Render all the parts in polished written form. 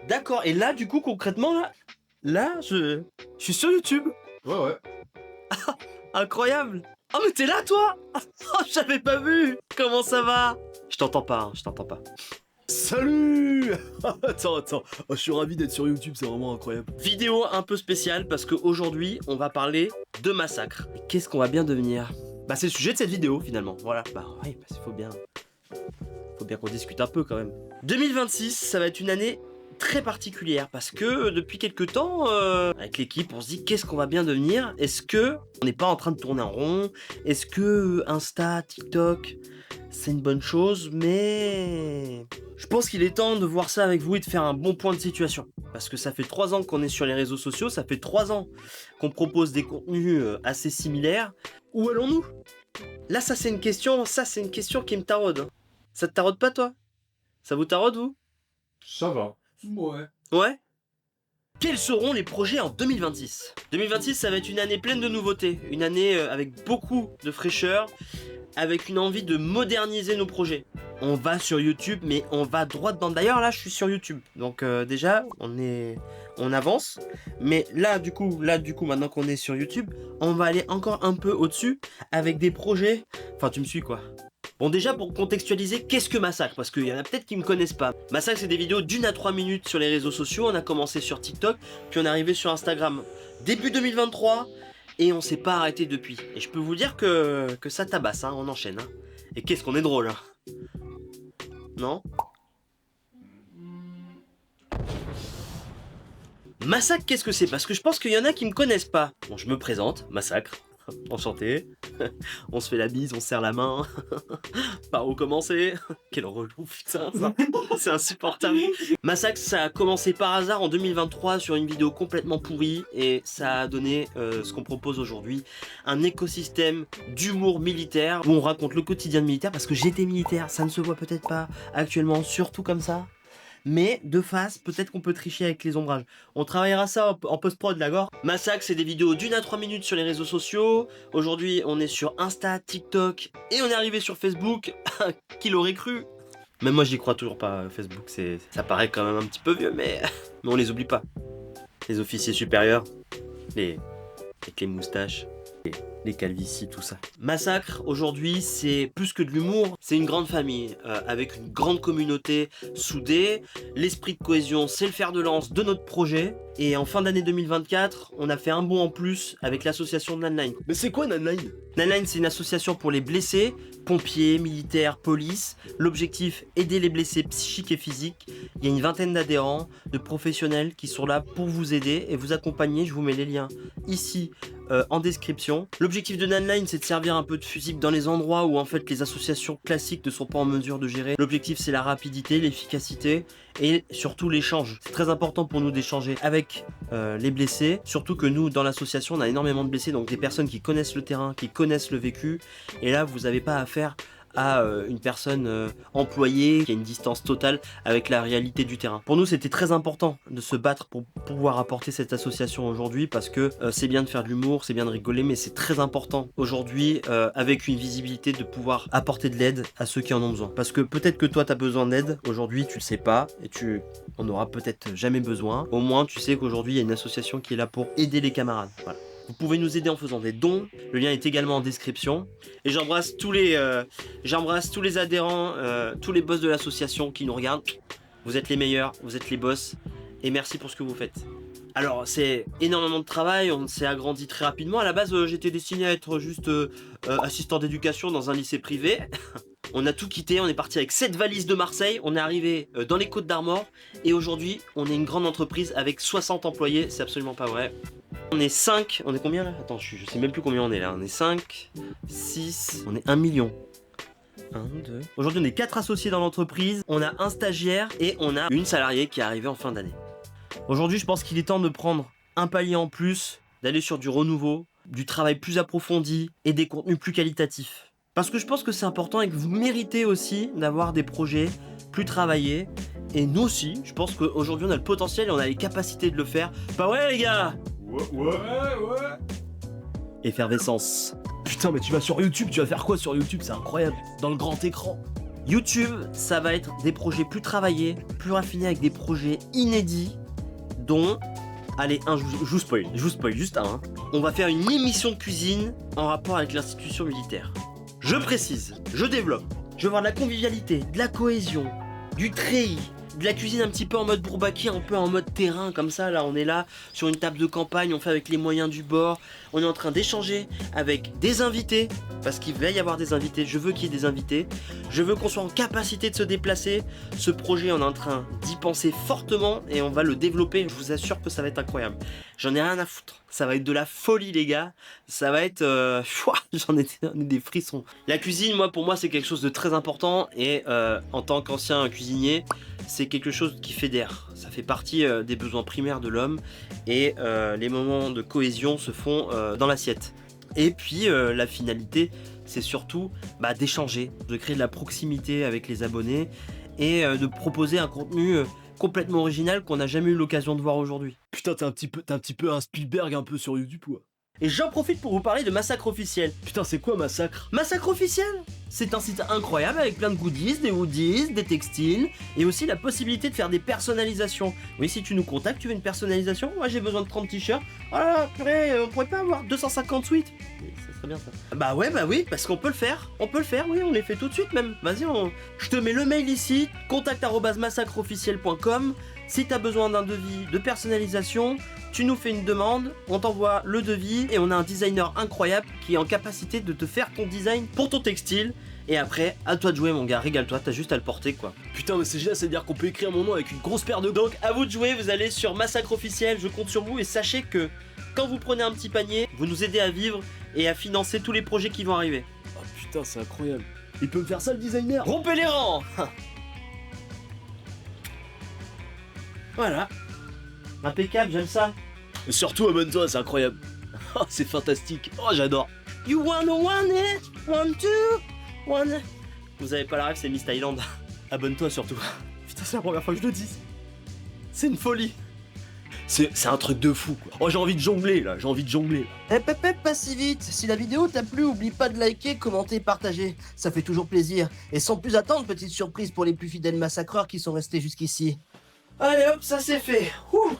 D'accord, et là, du coup, concrètement, je suis sur YouTube. Ouais. Incroyable. Oh, mais t'es là, toi? Oh, j'avais pas vu. Comment ça va? Je t'entends pas, hein, je t'entends pas. Salut. Attends. Oh, je suis ravi d'être sur YouTube, c'est vraiment incroyable. Vidéo un peu spéciale parce qu'aujourd'hui, on va parler de massacre. Et qu'est-ce qu'on va bien devenir? Bah, c'est le sujet de cette vidéo, finalement. Voilà. Bah, oui, parce qu'il faut bien qu'on discute un peu, quand même. 2026, ça va être une année très particulière parce que depuis quelques temps, avec l'équipe, on se dit qu'est-ce qu'on va bien devenir? Est-ce que on n'est pas en train de tourner en rond? Est-ce que Insta, TikTok, c'est une bonne chose? Mais je pense qu'il est temps de voir ça avec vous et de faire un bon point de situation. Parce que ça fait 3 ans qu'on est sur les réseaux sociaux, ça fait 3 ans qu'on propose des contenus assez similaires. Où allons-nous? Là, ça c'est une question qui me taraude. Hein. Ça te taraude pas, toi? Ça vous taraude, vous? Ça va. Ouais. Ouais? Quels seront les projets en 2026? 2026, ça va être une année pleine de nouveautés, une année avec beaucoup de fraîcheur, avec une envie de moderniser nos projets. On va sur YouTube, mais on va droit dedans. D'ailleurs, là, je suis sur YouTube, donc déjà, on avance. Mais là, du coup, maintenant qu'on est sur YouTube, on va aller encore un peu au-dessus avec des projets. Enfin, tu me suis, quoi. Bon, déjà pour contextualiser, qu'est-ce que Massacre? Parce qu'il y en a peut-être qui me connaissent pas. Massacre, c'est des vidéos d'1 à 3 minutes sur les réseaux sociaux. On a commencé sur TikTok, puis on est arrivé sur Instagram début 2023 et on s'est pas arrêté depuis. Et je peux vous dire que ça tabasse, hein, on enchaîne. Hein. Et qu'est-ce qu'on est drôle, hein. Non? Massacre, qu'est-ce que c'est? Parce que je pense qu'il y en a qui me connaissent pas. Bon, je me présente, Massacre. Enchanté. On se fait la bise, on se serre la main. Par où commencer? Quel relou, putain, ça. C'est insupportable. Massacre, ça a commencé par hasard en 2023 sur une vidéo complètement pourrie et ça a donné ce qu'on propose aujourd'hui. Un écosystème d'humour militaire où on raconte le quotidien de militaire parce que j'étais militaire, ça ne se voit peut-être pas actuellement, surtout comme ça. Mais de face, peut-être qu'on peut tricher avec les ombrages. On travaillera ça en post-prod, d'accord? Massacre, c'est des vidéos d'1 à 3 minutes sur les réseaux sociaux. Aujourd'hui, on est sur Insta, TikTok et on est arrivé sur Facebook. Qui l'aurait cru? Même moi, j'y crois toujours pas. Facebook, ça paraît quand même un petit peu vieux, mais on les oublie pas. Les officiers supérieurs, avec les moustaches. Les calvities, tout ça. Massacre, aujourd'hui, c'est plus que de l'humour, c'est une grande famille, avec une grande communauté soudée. L'esprit de cohésion, c'est le fer de lance de notre projet. Et en fin d'année 2024, on a fait un bond en plus avec l'association Nanline. Mais c'est quoi Nanline? Nanline, c'est une association pour les blessés, pompiers, militaires, police. L'objectif, aider les blessés psychiques et physiques. Il y a une vingtaine d'adhérents, de professionnels qui sont là pour vous aider et vous accompagner. Je vous mets les liens ici en description. L'objectif de Nanline, c'est de servir un peu de fusible dans les endroits où en fait les associations classiques ne sont pas en mesure de gérer. L'objectif, c'est la rapidité, l'efficacité et surtout l'échange. C'est très important pour nous d'échanger avec les blessés, surtout que nous, dans l'association, on a énormément de blessés, donc des personnes qui connaissent le terrain, qui connaissent le vécu, et là, vous n'avez pas affaire à une personne employée qui a une distance totale avec la réalité du terrain. Pour nous, c'était très important de se battre pour pouvoir apporter cette association aujourd'hui parce que c'est bien de faire de l'humour, c'est bien de rigoler, mais c'est très important aujourd'hui avec une visibilité de pouvoir apporter de l'aide à ceux qui en ont besoin. Parce que peut-être que toi, tu as besoin d'aide, aujourd'hui, tu le sais pas et tu en auras peut-être jamais besoin. Au moins, tu sais qu'aujourd'hui, il y a une association qui est là pour aider les camarades. Voilà. Vous pouvez nous aider en faisant des dons, le lien est également en description. Et j'embrasse tous les adhérents, tous les boss de l'association qui nous regardent. Vous êtes les meilleurs, vous êtes les boss, et merci pour ce que vous faites. Alors c'est énormément de travail, on s'est agrandi très rapidement. À la base j'étais destiné à être juste assistant d'éducation dans un lycée privé. On a tout quitté, on est parti avec 7 valises de Marseille, on est arrivé dans les Côtes d'Armor, et aujourd'hui on est une grande entreprise avec 60 employés, c'est absolument pas vrai. On est 5, on est combien là? Attends, je sais même plus combien on est là. On est 5, 6, on est 1 million. 1, 2. Aujourd'hui, on est 4 associés dans l'entreprise, on a un stagiaire et on a une salariée qui est arrivée en fin d'année. Aujourd'hui, je pense qu'il est temps de prendre un palier en plus, d'aller sur du renouveau, du travail plus approfondi et des contenus plus qualitatifs. Parce que je pense que c'est important et que vous méritez aussi d'avoir des projets plus travaillés. Et nous aussi, je pense qu'aujourd'hui, on a le potentiel et on a les capacités de le faire. Pas ouais, les gars? Ouais. Effervescence. Putain, mais tu vas sur YouTube, tu vas faire quoi sur YouTube? C'est incroyable. Dans le grand écran. YouTube, ça va être des projets plus travaillés, plus raffinés avec des projets inédits, dont... Allez, je vous spoil juste un. On va faire une émission de cuisine en rapport avec l'institution militaire. Je précise, je développe. Je veux voir de la convivialité, de la cohésion, du treillis, de la cuisine un petit peu en mode bourbaki, un peu en mode terrain, comme ça. Là, on est là sur une table de campagne, on fait avec les moyens du bord. On est en train d'échanger avec des invités, parce qu'il va y avoir des invités. Je veux qu'il y ait des invités. Je veux qu'on soit en capacité de se déplacer. Ce projet, on est en train d'y penser fortement et on va le développer. Je vous assure que ça va être incroyable. J'en ai rien à foutre. Ça va être de la folie, les gars. Ça va être... j'en ai des frissons. La cuisine, pour moi, c'est quelque chose de très important. Et en tant qu'ancien cuisinier, c'est quelque chose qui fédère. Ça fait partie des besoins primaires de l'homme. Et les moments de cohésion se font dans l'assiette. Et puis, la finalité, c'est surtout d'échanger, de créer de la proximité avec les abonnés et de proposer un contenu... complètement original qu'on n'a jamais eu l'occasion de voir aujourd'hui. Putain, t'es un petit peu un Spielberg un peu sur YouTube, quoi. Et j'en profite pour vous parler de Massacre Officiel. Putain, c'est quoi Massacre? Massacre Officiel, c'est un site incroyable avec plein de goodies, des hoodies, des textiles et aussi la possibilité de faire des personnalisations. Oui, si tu nous contactes, tu veux une personnalisation? Moi j'ai besoin de 30 t-shirts. Oh là là, purée, on pourrait pas avoir 250 suites? Ça serait bien ça. Bah oui, parce qu'on peut le faire. On peut le faire, oui, on les fait tout de suite même. Vas-y, je te mets le mail ici, contact@massacreofficiel.com. Si t'as besoin d'un devis de personnalisation, tu nous fais une demande, on t'envoie le devis et on a un designer incroyable qui est en capacité de te faire ton design pour ton textile. Et après, à toi de jouer mon gars, régale-toi, t'as juste à le porter quoi. Putain, mais c'est génial, c'est-à-dire qu'on peut écrire mon nom avec une grosse paire de... Donc à vous de jouer, vous allez sur Massacre Officiel, je compte sur vous et sachez que quand vous prenez un petit panier, vous nous aidez à vivre et à financer tous les projets qui vont arriver. Oh putain, c'est incroyable. Il peut me faire ça le designer? Rompez les rangs. Voilà. Impeccable, j'aime ça. Et surtout, abonne-toi, c'est incroyable. Oh, c'est fantastique. Oh, j'adore. You wanna want it? One, two, one. Vous avez pas la rêve, c'est Miss Thaïlande. Abonne-toi surtout. Putain, c'est la première fois que je le dis. C'est une folie. C'est un truc de fou, quoi. Oh, j'ai envie de jongler, là. J'ai envie de jongler. Pas si vite. Si la vidéo t'a plu, oublie pas de liker, commenter, partager. Ça fait toujours plaisir. Et sans plus attendre, petite surprise pour les plus fidèles massacreurs qui sont restés jusqu'ici. Allez hop, ça c'est fait. Ouh.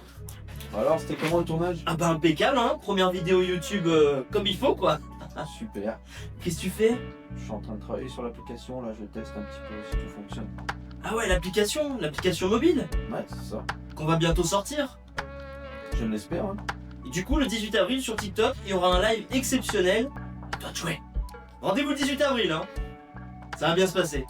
Alors, c'était comment le tournage? Ah bah impeccable, hein. Première vidéo YouTube comme il faut, quoi. Super. Qu'est-ce que tu fais? Je suis en train de travailler sur l'application, là je teste un petit peu si tout fonctionne. Ah ouais, l'application mobile Ouais, c'est ça. qu'on va bientôt sortir. Je l'espère, hein. Et du coup, le 18 avril sur TikTok, il y aura un live exceptionnel. À toi de jouer. Rendez-vous le 18 avril, hein. Ça va bien se passer.